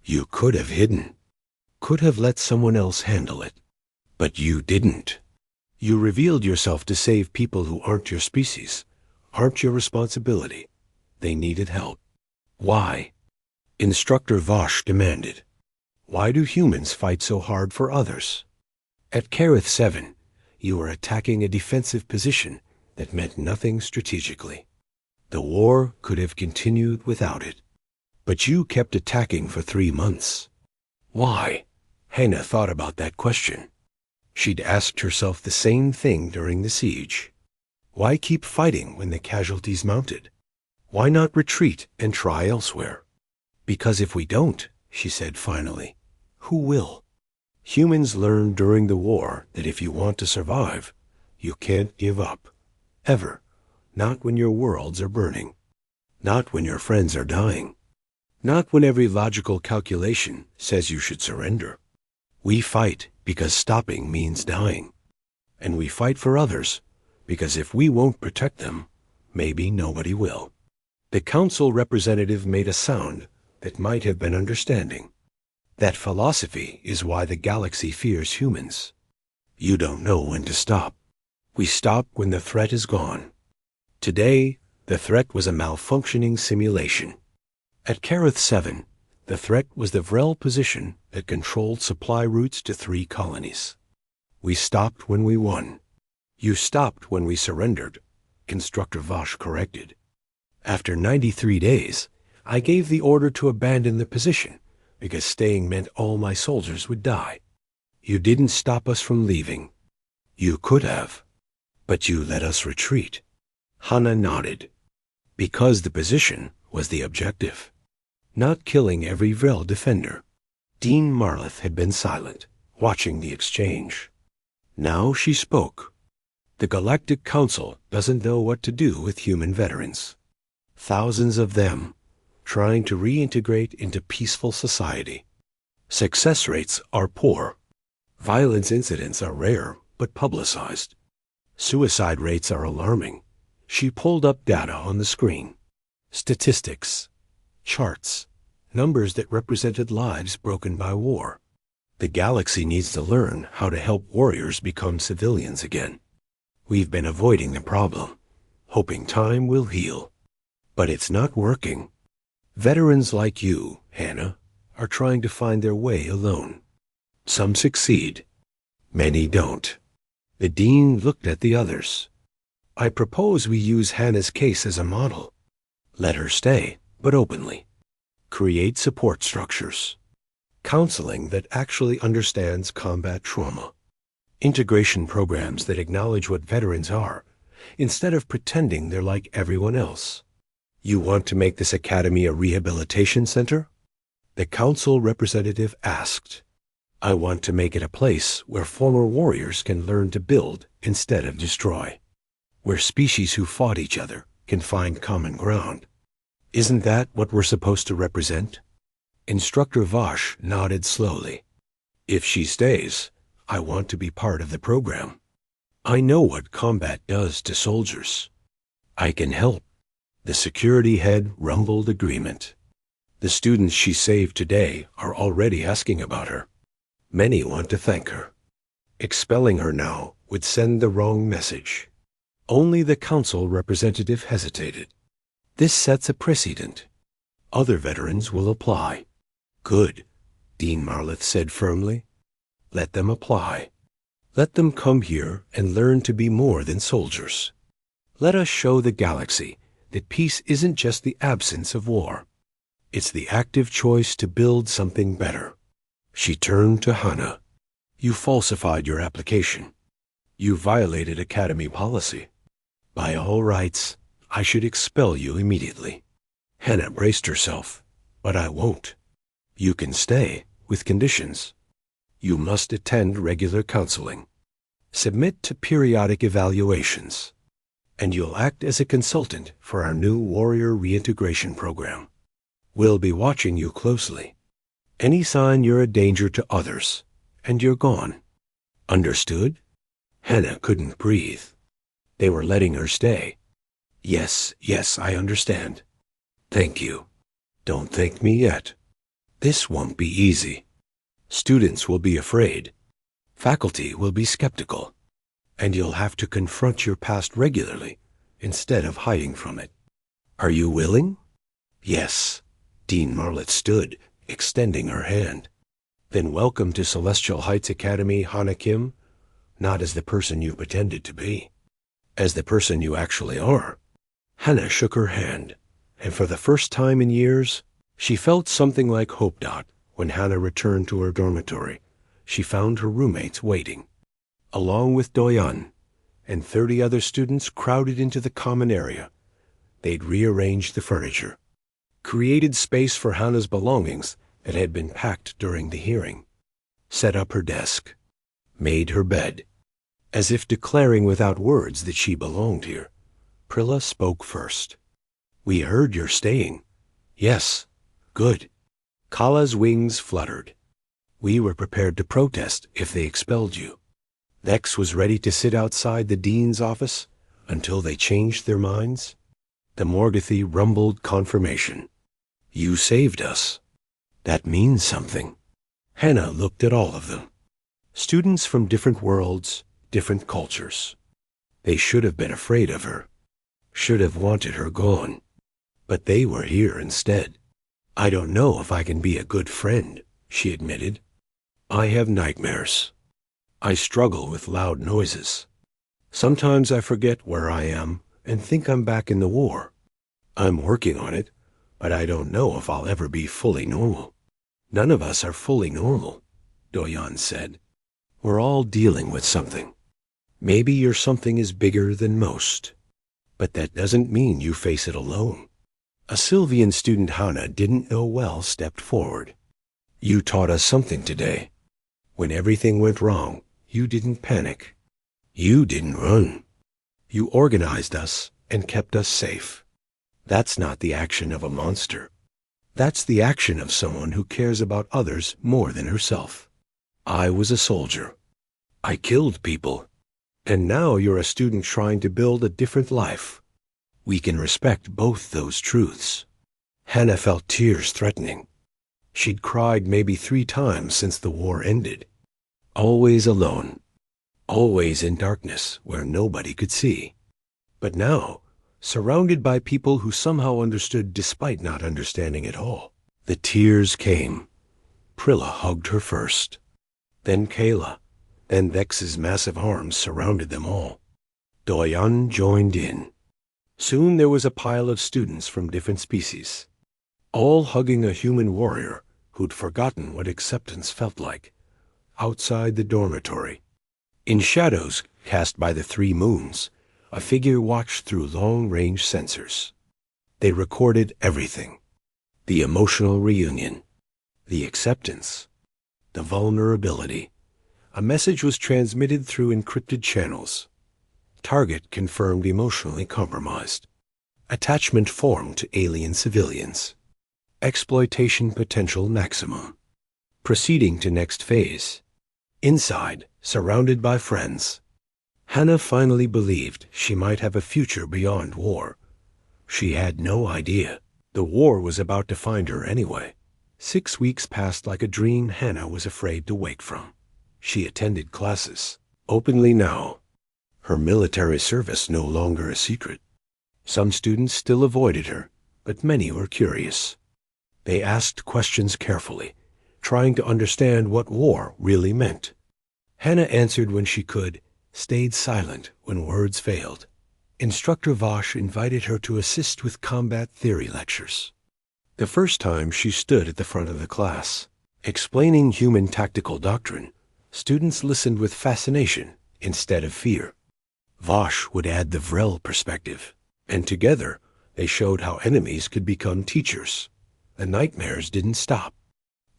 You could have hidden. Could have let someone else handle it. But you didn't. You revealed yourself to save people who aren't your species, aren't your responsibility. They needed help. Why?" Instructor Vosh demanded. "Why do humans fight so hard for others? At Kareth 7, you were attacking a defensive position that meant nothing strategically. The war could have continued without it. But you kept attacking for 3 months. Why?" Hana thought about that question. She'd asked herself the same thing during the siege. Why keep fighting when the casualties mounted? Why not retreat and try elsewhere? "Because if we don't," she said finally, "who will? Humans learned during the war that if you want to survive, You can't give up. Ever. Not when your worlds are burning. Not when your friends are dying. Not when every logical calculation says you should surrender. We fight because stopping means dying. And we fight for others because if we won't protect them, maybe nobody will. The council representative made a sound that might have been understanding. That philosophy is why the galaxy fears humans. You don't know when to stop. We stop when the threat is gone. Today, the threat was a malfunctioning simulation. At Kareth 7, the threat was the Vrel position that controlled supply routes to 3 colonies. We stopped when we won. You stopped when we surrendered, Constructor Vosh corrected. After 93 days, I gave the order to abandon the position because staying meant all my soldiers would die. You didn't stop us from leaving. You could have, but you let us retreat. Hana nodded. Because the position was the objective, not killing every Vrel defender. Dean Marleth had been silent, watching the exchange. Now she spoke. The Galactic Council doesn't know what to do with human veterans. Thousands of them, trying to reintegrate into peaceful society. Success rates are poor. Violence incidents are rare but publicized. Suicide rates are alarming. She pulled up data on the screen. Statistics, charts, numbers that represented lives broken by war. The galaxy needs to learn how to help warriors become civilians again. We've been avoiding the problem, hoping time will heal. But it's not working. Veterans like you, Hannah, are trying to find their way alone. Some succeed. Many don't. The dean looked at the others. I propose we use Hannah's case as a model. Let her stay, but openly. Create support structures. Counseling that actually understands combat trauma. Integration programs that acknowledge what veterans are, instead of pretending they're like everyone else. You want to make this academy a rehabilitation center? The council representative asked. I want to make it a place where former warriors can learn to build instead of destroy. Where species who fought each other can find common ground. Isn't that what we're supposed to represent? Instructor Vosh nodded slowly. If she stays, I want to be part of the program. I know what combat does to soldiers. I can help. The security head rumbled agreement. The students she saved today are already asking about her. Many want to thank her. Expelling her now would send the wrong message. Only the council representative hesitated. This sets a precedent. Other veterans will apply. Good, Dean Marleth said firmly. Let them apply. Let them come here and learn to be more than soldiers. Let us show the galaxy that peace isn't just the absence of war. It's the active choice to build something better. She turned to Hana. You falsified your application. You violated Academy policy. By all rights, I should expel you immediately. Hannah braced herself. But I won't. You can stay, with conditions. You must attend regular counseling. Submit to periodic evaluations. And you'll act as a consultant for our new warrior reintegration program. We'll be watching you closely. Any sign you're a danger to others, and you're gone. Understood? Hannah couldn't breathe. They were letting her stay. Yes, I understand. Thank you. Don't thank me yet. This won't be easy. Students will be afraid. Faculty will be skeptical. And you'll have to confront your past regularly, instead of hiding from it. Are you willing? Yes. Dean Marleth stood, extending her hand. Then welcome to Celestial Heights Academy, Hana Kim, not as the person you pretended to be, as the person you actually are. Hannah shook her hand, and for the first time in years, she felt something like hope. When Hannah returned to her dormitory, she found her roommates waiting. Along with Doyan and 30 other students crowded into the common area. They'd rearranged the furniture, created space for Hannah's belongings that had been packed during the hearing, set up her desk, made her bed. As if declaring without words that she belonged here, Prilla spoke first. "We heard you're staying." "Yes." "Good." Kala's wings fluttered. "We were prepared to protest if they expelled you." Vex was ready to sit outside the dean's office until they changed their minds. The Morgothi rumbled confirmation. "You saved us." "That means something." Hannah looked at all of them. Students from different worlds, different cultures. They should have been afraid of her, should have wanted her gone. But they were here instead. "I don't know if I can be a good friend," she admitted. "I have nightmares. I struggle with loud noises. Sometimes I forget where I am and think I'm back in the war. I'm working on it, but I don't know if I'll ever be fully normal." "None of us are fully normal," Doyan said. "We're all dealing with something. Maybe your something is bigger than most, but that doesn't mean you face it alone." A Sylvian student Hannah didn't know well stepped forward. "You taught us something today. When everything went wrong, you didn't panic. You didn't run. You organized us and kept us safe. That's not the action of a monster. That's the action of someone who cares about others more than herself. I was a soldier. I killed people. And now you're a student trying to build a different life. We can respect both those truths." Hannah felt tears threatening. She'd cried maybe 3 times since the war ended. Always alone. Always in darkness where nobody could see. But now, surrounded by people who somehow understood despite not understanding at all. The tears came. Prilla hugged her first. Then Kayla. Then Vex's massive arms surrounded them all. Doyan joined in. Soon there was a pile of students from different species, all hugging a human warrior who'd forgotten what acceptance felt like, outside the dormitory. In shadows cast by the 3 moons, a figure watched through long-range sensors. They recorded everything. The emotional reunion, the acceptance, the vulnerability. A message was transmitted through encrypted channels. Target confirmed emotionally compromised. Attachment formed to alien civilians. Exploitation potential maximum. Proceeding to next phase. Inside, surrounded by friends. Hannah finally believed she might have a future beyond war. She had no idea. The war was about to find her anyway. 6 weeks passed like a dream Hannah was afraid to wake from. She attended classes, openly now. Her military service no longer a secret. Some students still avoided her, but many were curious. They asked questions carefully, trying to understand what war really meant. Hannah answered when she could, stayed silent when words failed. Instructor Vosh invited her to assist with combat theory lectures. The first time she stood at the front of the class, explaining human tactical doctrine, students listened with fascination instead of fear. Vosh would add the Vrel perspective, and together they showed how enemies could become teachers. The nightmares didn't stop.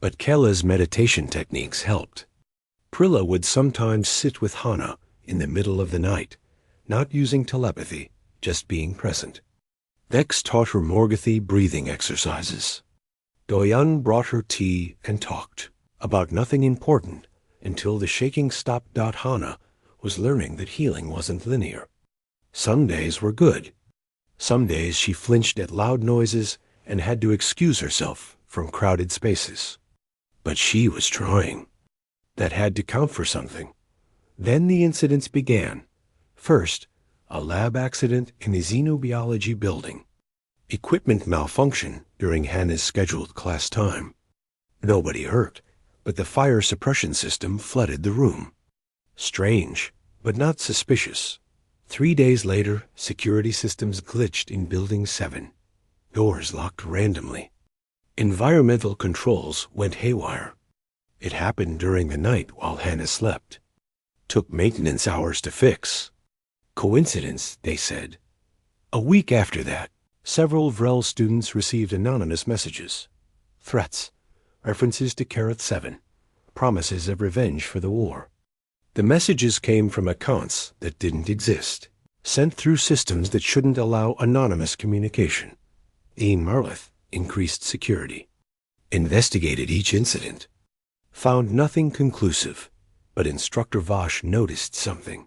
But Kella's meditation techniques helped. Prilla would sometimes sit with Hannah in the middle of the night, not using telepathy, just being present. Vex taught her Morgothi breathing exercises. Doyan brought her tea and talked about nothing important until the shaking stopped. Hannah was learning that healing wasn't linear. Some days were good. Some days she flinched at loud noises and had to excuse herself from crowded spaces. But she was trying. That had to count for something. Then the incidents began. First, a lab accident in the xenobiology building. Equipment malfunction during Hannah's scheduled class time. Nobody hurt, but the fire suppression system flooded the room. Strange, but not suspicious. 3 days later, security systems glitched in Building 7. Doors locked randomly. Environmental controls went haywire. It happened during the night while Hannah slept. Took maintenance hours to fix. Coincidence, they said. A week after that, several Vrel students received anonymous messages. Threats, references to Kareth 7, promises of revenge for the war. The messages came from accounts that didn't exist, sent through systems that shouldn't allow anonymous communication. Ian Marleth increased security, investigated each incident, found nothing conclusive, but Instructor Vosh noticed something.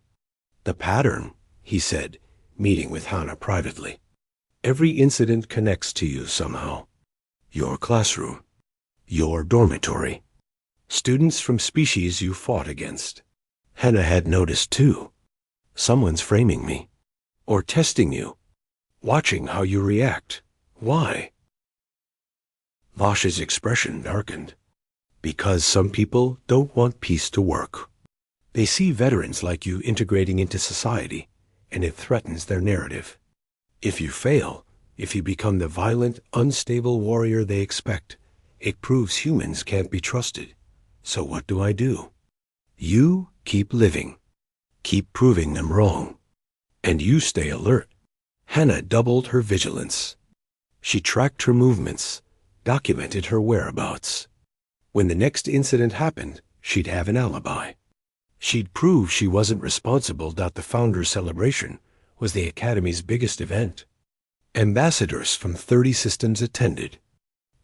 The pattern, he said, meeting with Hannah privately. Every incident connects to you somehow. Your classroom, your dormitory, students from species you fought against. Hannah had noticed too. Someone's framing me, or testing you, watching how you react. Why? Vosh's expression darkened. Because some people don't want peace to work. They see veterans like you integrating into society, and it threatens their narrative. If you fail, if you become the violent, unstable warrior they expect, it proves humans can't be trusted. So what do? You keep living. Keep proving them wrong. And you stay alert. Hannah doubled her vigilance. She tracked her movements, documented her whereabouts. When the next incident happened, she'd have an alibi. She'd prove she wasn't responsible. The Founders' Celebration was the Academy's biggest event. Ambassadors from 30 systems attended.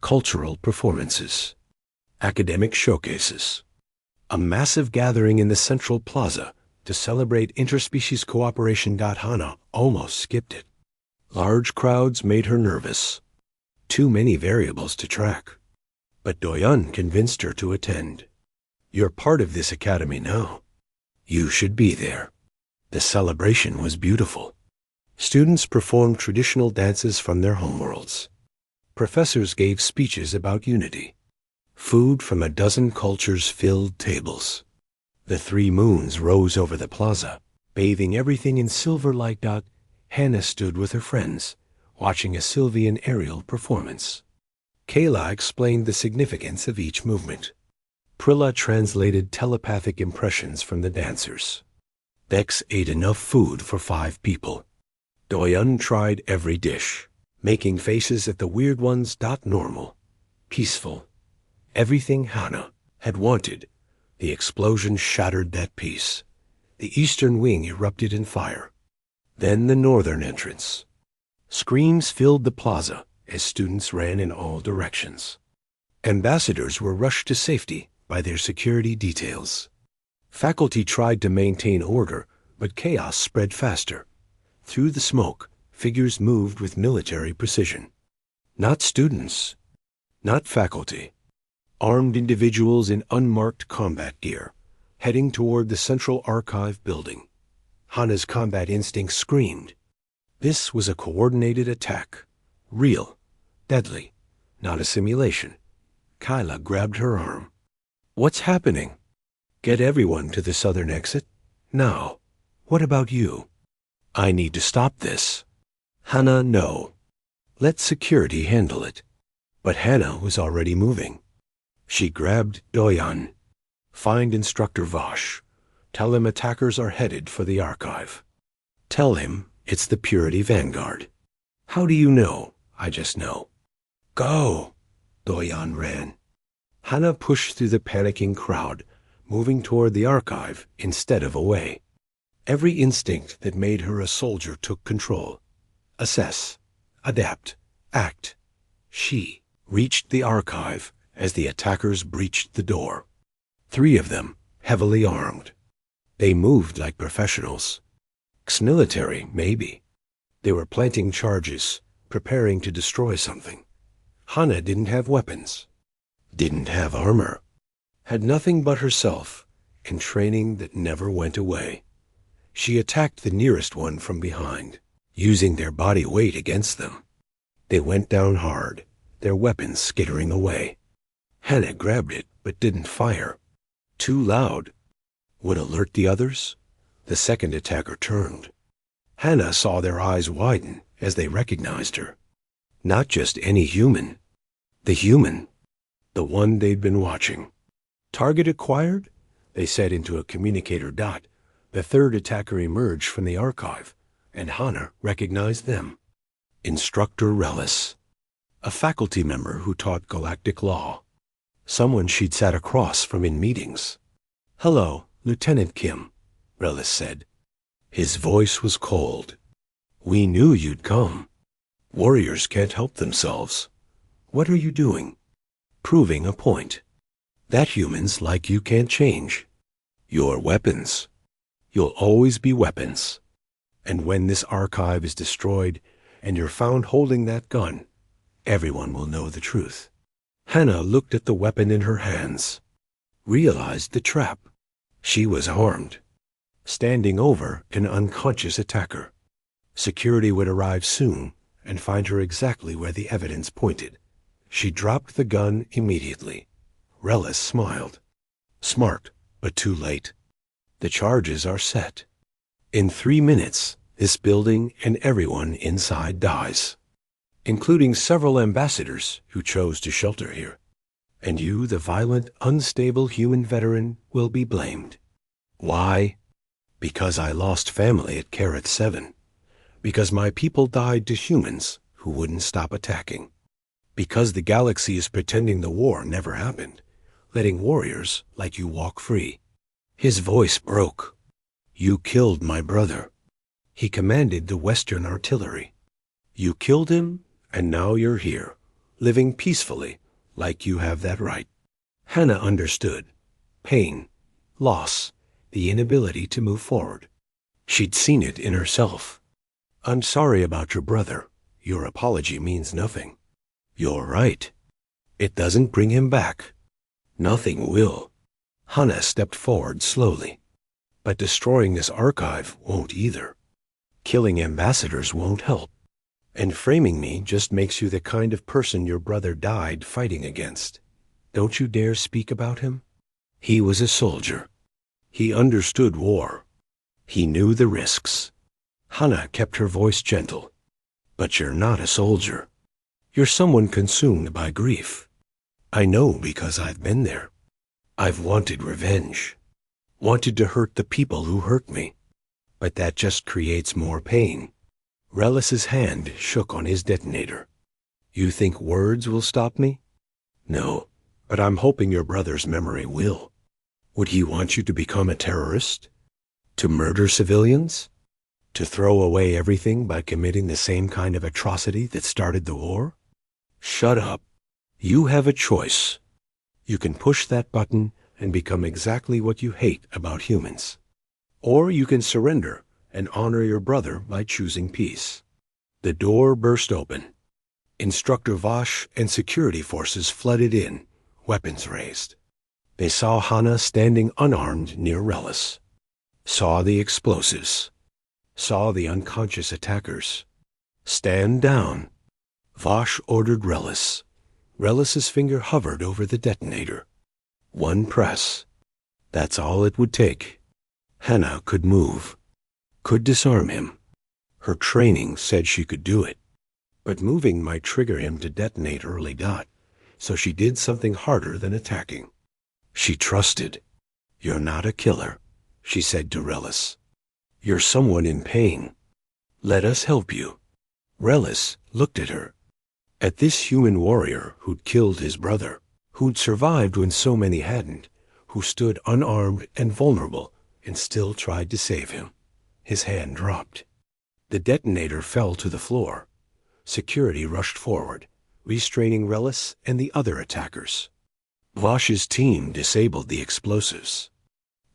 Cultural performances. Academic showcases. A massive gathering in the Central Plaza to celebrate interspecies cooperation. Hannah almost skipped it. Large crowds made her nervous. Too many variables to track. But Doyon convinced her to attend. You're part of this academy now. You should be there. The celebration was beautiful. Students performed traditional dances from their homeworlds. Professors gave speeches about unity. Food from a dozen cultures filled tables. The 3 moons rose over the plaza, bathing everything in silver light. Hannah stood with her friends, watching a Sylvian aerial performance. Kayla explained the significance of each movement. Prilla translated telepathic impressions from the dancers. Bex ate enough food for 5 people. Doyon tried every dish, making faces at the weird ones. Normal, peaceful, everything Hannah had wanted. The explosion shattered that peace. The eastern wing erupted in fire. Then the northern entrance. Screams filled the plaza as students ran in all directions. Ambassadors were rushed to safety by their security details. Faculty tried to maintain order, but chaos spread faster. Through the smoke, figures moved with military precision. Not students, not faculty. Armed individuals in unmarked combat gear, heading toward the Central Archive building. Hannah's combat instinct screamed. This was a coordinated attack. Real, deadly, not a simulation. Kyla grabbed her arm. What's happening? Get everyone to the southern exit. Now. What about you? I need to stop this. Hannah, no. Let security handle it. But Hannah was already moving. She grabbed Doyon. Find Instructor Vosh. Tell him attackers are headed for the archive. Tell him it's the Purity Vanguard. How do you know? I just know. Go! Doyon ran. Hannah pushed through the panicking crowd, moving toward the archive instead of away. Every instinct that made her a soldier took control. Assess, adapt, act. She reached the archive as the attackers breached the door. 3 of them, heavily armed. They moved like professionals. Ex-military, maybe. They were planting charges, preparing to destroy something. Hannah didn't have weapons, didn't have armor, had nothing but herself and training that never went away. She attacked the nearest one from behind, using their body weight against them. They went down hard, their weapons skittering away. Hannah grabbed it but didn't fire. Too loud. Would alert the others? The second attacker turned. Hannah saw their eyes widen as they recognized her. Not just any human. The human. The one they'd been watching. Target acquired? They said into a communicator. The third attacker emerged from the archive, and Hannah recognized them. Instructor Relis. A faculty member who taught galactic law. Someone she'd sat across from in meetings. Hello, Lieutenant Kim, Relis said. His voice was cold. We knew you'd come. Warriors can't help themselves. What are you doing? Proving a point. That humans like you can't change. You're weapons. You'll always be weapons. And when this archive is destroyed and you're found holding that gun, everyone will know the truth. Hannah looked at the weapon in her hands, realized the trap. She was armed, standing over an unconscious attacker. Security would arrive soon and find her exactly where the evidence pointed. She dropped the gun immediately. Relis smiled. Smart, but too late. The charges are set. In 3 minutes, this building and everyone inside dies, including several ambassadors who chose to shelter here. And you, the violent, unstable human veteran, will be blamed. Why? Because I lost family at Kareth 7. Because my people died to humans who wouldn't stop attacking. Because the galaxy is pretending the war never happened, letting warriors like you walk free. His voice broke. You killed my brother. He commanded the Western artillery. You killed him, and now you're here, living peacefully, like you have that right. Hannah understood. Pain, loss, the inability to move forward. She'd seen it in herself. I'm sorry about your brother. Your apology means nothing. You're right. It doesn't bring him back. Nothing will. Hannah stepped forward slowly. But destroying this archive won't either. Killing ambassadors won't help. And framing me just makes you the kind of person your brother died fighting against. Don't you dare speak about him. He was a soldier. He understood war. He knew the risks. Hannah kept her voice gentle. But you're not a soldier. You're someone consumed by grief. I know because I've been there. I've wanted revenge. Wanted to hurt the people who hurt me. But that just creates more pain. Relis's hand shook on his detonator. You think words will stop me? No, but I'm hoping your brother's memory will. Would he want you to become a terrorist? To murder civilians? To throw away everything by committing the same kind of atrocity that started the war? Shut up. You have a choice. You can push that button and become exactly what you hate about humans. Or you can surrender and honor your brother by choosing peace. The door burst open. Instructor Vosh and security forces flooded in, weapons raised. They saw Hannah standing unarmed near Relis. Saw the explosives. Saw the unconscious attackers. Stand down. Vosh ordered Relis. Relis's finger hovered over the detonator. One press. That's all it would take. Hannah could move. Could disarm him. Her training said she could do it. But moving might trigger him to detonate early. So she did something harder than attacking. She trusted. You're not a killer, she said to Relis. You're someone in pain. Let us help you. Relis looked at her. At this human warrior who'd killed his brother, who'd survived when so many hadn't, who stood unarmed and vulnerable and still tried to save him. His hand dropped. The detonator fell to the floor. Security rushed forward, restraining Relis and the other attackers. Vosh's team disabled the explosives.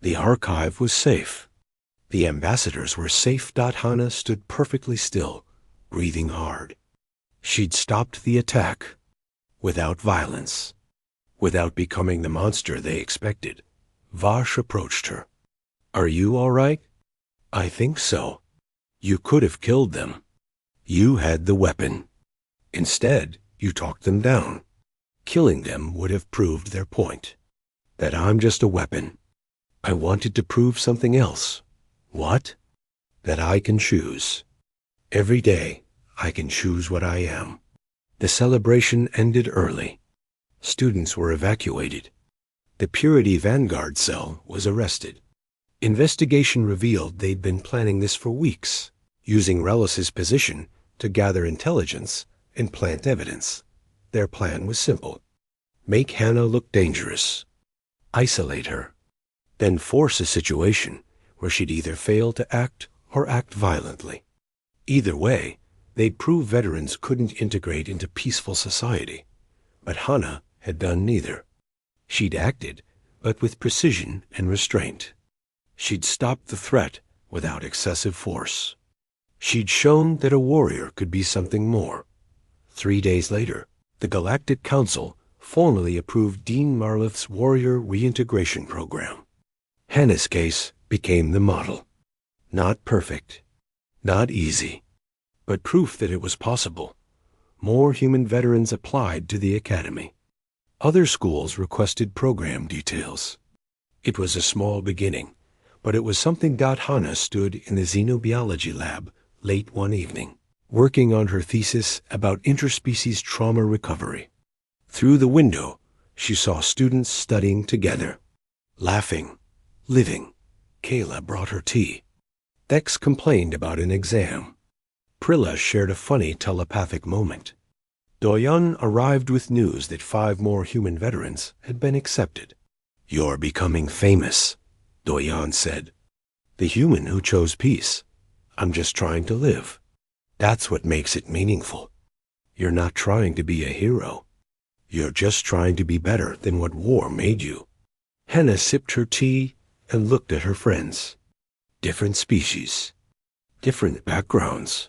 The archive was safe. The ambassadors were safe. Hannah stood perfectly still, breathing hard. She'd stopped the attack. Without violence. Without becoming the monster they expected. Vosh approached her. Are you all right? I think so. You could have killed them. You had the weapon. Instead, you talked them down. Killing them would have proved their point. That I'm just a weapon. I wanted to prove something else. What? That I can choose. Every day, I can choose what I am. The celebration ended early. Students were evacuated. The Purity Vanguard cell was arrested. Investigation revealed they'd been planning this for weeks, using Relis's position to gather intelligence and plant evidence. Their plan was simple. Make Hannah look dangerous. Isolate her. then force a situation where she'd either fail to act or act violently. Either way, they'd prove veterans couldn't integrate into peaceful society. But Hana had done neither. She'd acted, but with precision and restraint. She'd stopped the threat without excessive force. She'd shown that a warrior could be something more. 3 days later, the Galactic Council formally approved Dean Marlith's Warrior Reintegration Program. Hannah's case became the model. Not perfect, not easy, but proof that it was possible. More human veterans applied to the academy. Other schools requested program details. It was a small beginning, but it was something. Hannah stood in the xenobiology lab late one evening, working on her thesis about interspecies trauma recovery. Through the window, she saw students studying together, laughing, living. Kayla brought her tea. Dex complained about an exam. Prilla shared a funny telepathic moment. Doyan arrived with news that 5 more human veterans had been accepted. "You're becoming famous," Doyan said. "The human who chose peace. I'm just trying to live. That's what makes it meaningful. You're not trying to be a hero. You're just trying to be better than what war made you." Hannah sipped her tea and looked at her friends. Different species, different backgrounds,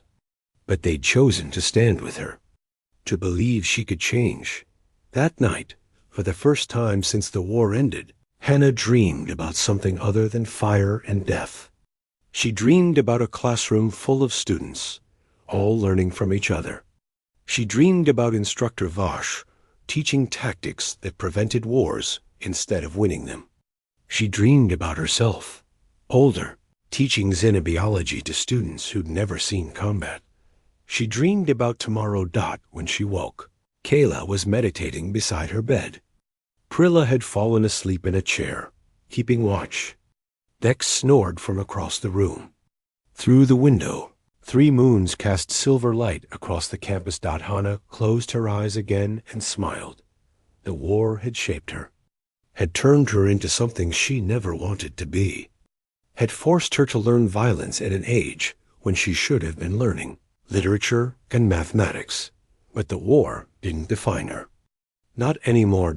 but they'd chosen to stand with her, to believe she could change. That night, for the first time since the war ended, Hannah dreamed about something other than fire and death. She dreamed about a classroom full of students, all learning from each other. She dreamed about Instructor Vosh teaching tactics that prevented wars instead of winning them. She dreamed about herself, older, teaching xenobiology to students who'd never seen combat. She dreamed about tomorrow. When she woke, Kayla was meditating beside her bed. Prilla had fallen asleep in a chair, keeping watch. Dex snored from across the room. Through the window, 3 moons cast silver light across the campus. Hannah closed her eyes again and smiled. The war had shaped her, had turned her into something she never wanted to be, had forced her to learn violence at an age when she should have been learning literature and mathematics. But the war didn't define her. Not anymore.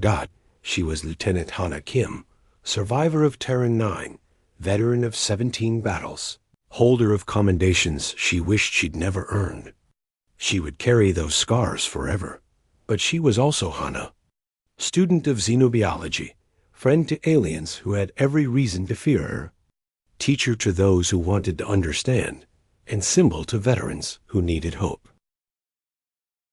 She was Lieutenant Hannah Kim, survivor of Terran 9, veteran of 17 battles, holder of commendations she wished she'd never earned. She would carry those scars forever. But she was also Hannah, student of xenobiology, friend to aliens who had every reason to fear her, teacher to those who wanted to understand, and symbol to veterans who needed hope.